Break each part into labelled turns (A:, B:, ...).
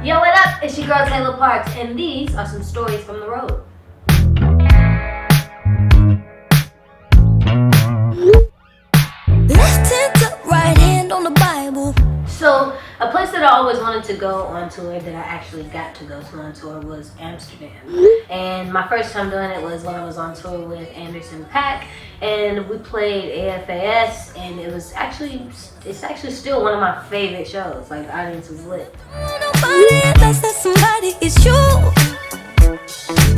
A: Yo, what up? It's your girl Tayla Parx, and these are some stories from the road.
B: Left hand up, right hand on the Bible.
A: So, a place that I always wanted to go on tour that I actually got to go to on tour was Amsterdam. And my first time doing it was when I was on tour with Anderson Paak, and we played AFAS, and it's actually still one of my favorite shows. Like, the audience was lit.
B: Nobody unless that somebody is you.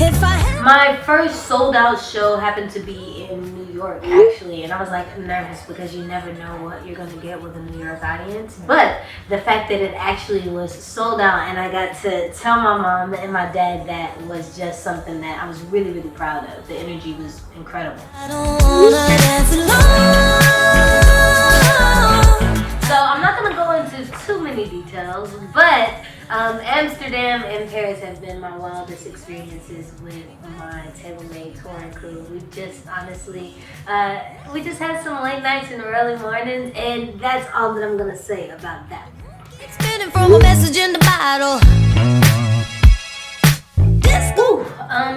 B: If I had
A: My first sold out show happened to be in New York, actually, and I was like nervous because you never know what you're gonna get with a New York audience. But the fact that it actually was sold out and I got to tell my mom and my dad that was just something that I was really, really proud of. The energy was incredible.
B: I don't wanna dance alone.
A: So I'm not gonna go into too many details, but Amsterdam and Paris have been my wildest experiences with my tailor-made touring crew. We just honestly, we just had some late nights and early mornings, and that's all that I'm gonna say about that.
B: Spinning from a message in the bottle.
A: Woo.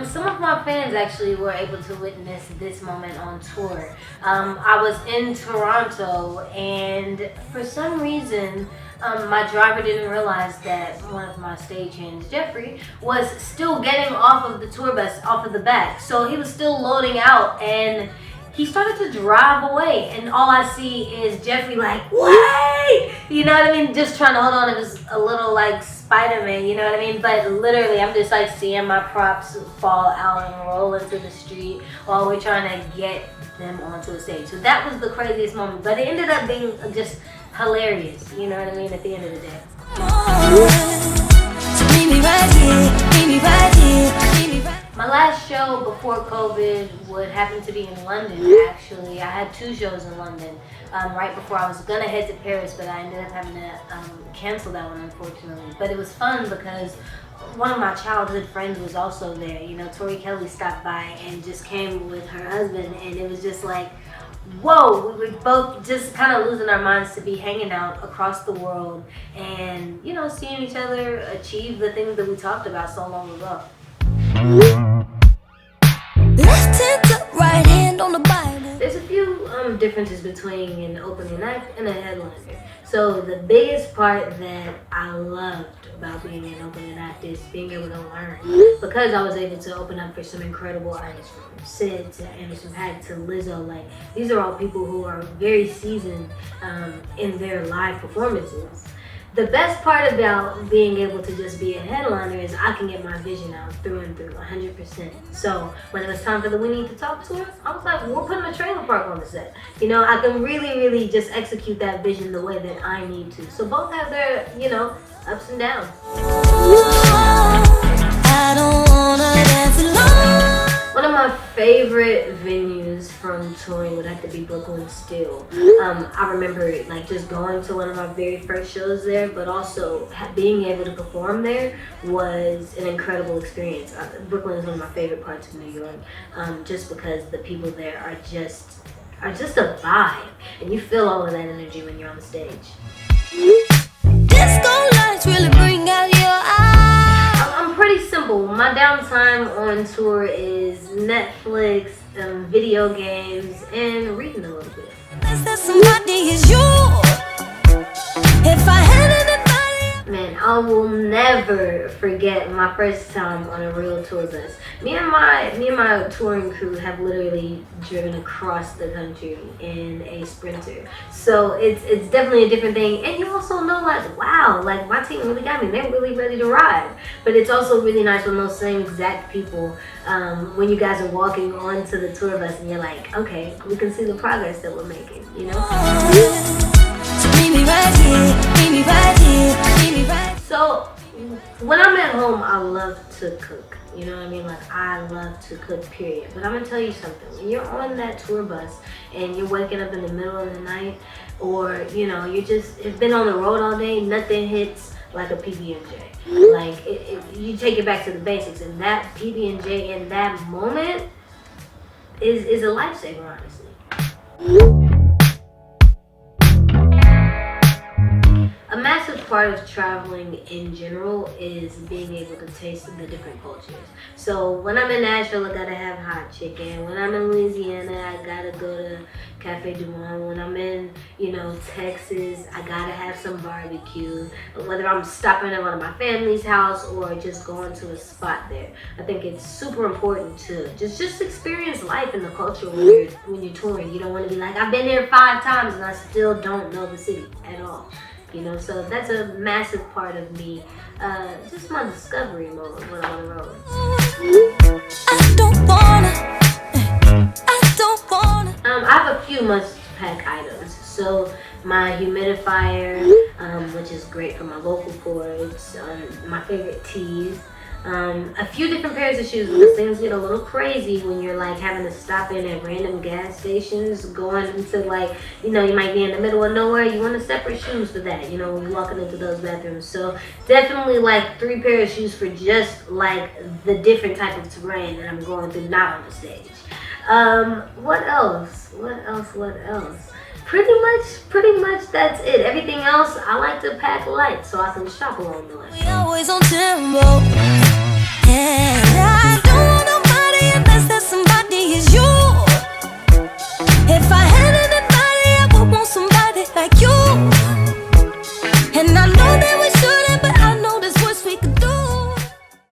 A: Some of my fans actually were able to witness this moment on tour. I was in Toronto, and for some reason, my driver didn't realize that one of my stagehands, Jeffrey, was still getting off of the tour bus, off of the back. So he was still loading out, and he started to drive away, and all I see is Jeffrey like, wait! You know what I mean? Just trying to hold on. It was a little like Spider-Man, you know what I mean? But literally, I'm just like seeing my props fall out and roll into the street while we're trying to get them onto a stage. So that was the craziest moment, but it ended up being just hilarious, you know what I mean, at the end of the day. My last show before COVID would happen to be in London, actually. I had 2 shows in London right before I was gonna head to Paris, but I ended up having to cancel that one, unfortunately. But it was fun because one of my childhood friends was also there. You know, Tori Kelly stopped by and just came with her husband, and it was just like, whoa, we were both just kind of losing our minds to be hanging out across the world and, you know, seeing each other achieve the things that we talked about so long ago.
B: Left hand up, right hand on the Bible.
A: There's a few differences between an opening act and a headliner. So the biggest part that I loved about being an opening act is being able to learn. Because I was able to open up for some incredible artists, from Sid to Anderson Paak to Lizzo. Like, these are all people who are very seasoned in their live performances. The best part about being able to just be a headliner is I can get my vision out through and through, 100%. So when it was time for the We Need to Talk tour, I was like, we're putting a trailer park on the set. You know, I can really, really just execute that vision the way that I need to. So both have their, you know, ups and downs.
B: I don't wanna dance alone.
A: One of my favorite venues from touring would have to be Brooklyn still. I remember like just going to one of my very first shows there, but also being able to perform there was an incredible experience. Brooklyn is one of my favorite parts of New York, just because the people there are just a vibe, and you feel all of that energy when you're on the stage.
B: Disco lights really bring out your eyes.
A: I'm pretty simple. My downtime on tour is Netflix, video games, and reading a little bit.
B: Unless that somebody is you. If I had anybody.
A: Man, I will never forget my first time on a real tour bus. Me and my touring crew have literally driven across the country in a Sprinter. So it's definitely a different thing. And you also know, like, wow, like my team really got me. They're really ready to ride. But it's also really nice when those same exact people, when you guys are walking onto the tour bus and you're like, okay, we can see the progress that we're making, you know? So when I'm at home, I love to cook. You know what I mean? Like, I love to cook, period. But I'm gonna tell you something. When you're on that tour bus and you're waking up in the middle of the night, or, you know, you've been on the road all day, nothing hits like a PB&J. Like, you take it back to the basics, and that PB&J in that moment is a lifesaver, honestly. A massive favorite part of traveling in general is being able to taste the different cultures. So when I'm in Nashville, I gotta have hot chicken. When I'm in Louisiana, I gotta go to Cafe Du Monde. When I'm in, Texas, I gotta have some barbecue. Whether I'm stopping at one of my family's house or just going to a spot there, I think it's super important to just experience life in the culture when you're touring. You don't want to be like, I've been here 5 times and I still don't know the city at all. So that's a massive part of me, just my discovery mode when I'm on the road. I have a few must-pack items. So my humidifier, which is great for my vocal cords, my favorite teas, a few different pairs of shoes because things get a little crazy when you're like having to stop in at random gas stations, going into you might be in the middle of nowhere. You want separate shoes for that, when you're walking into those bathrooms. So definitely 3 pairs of shoes for just the different type of terrain that I'm going through, not on the stage. What else? Pretty much that's it. Everything else, I like to pack light so I can shop along the way.
B: We always on tempo.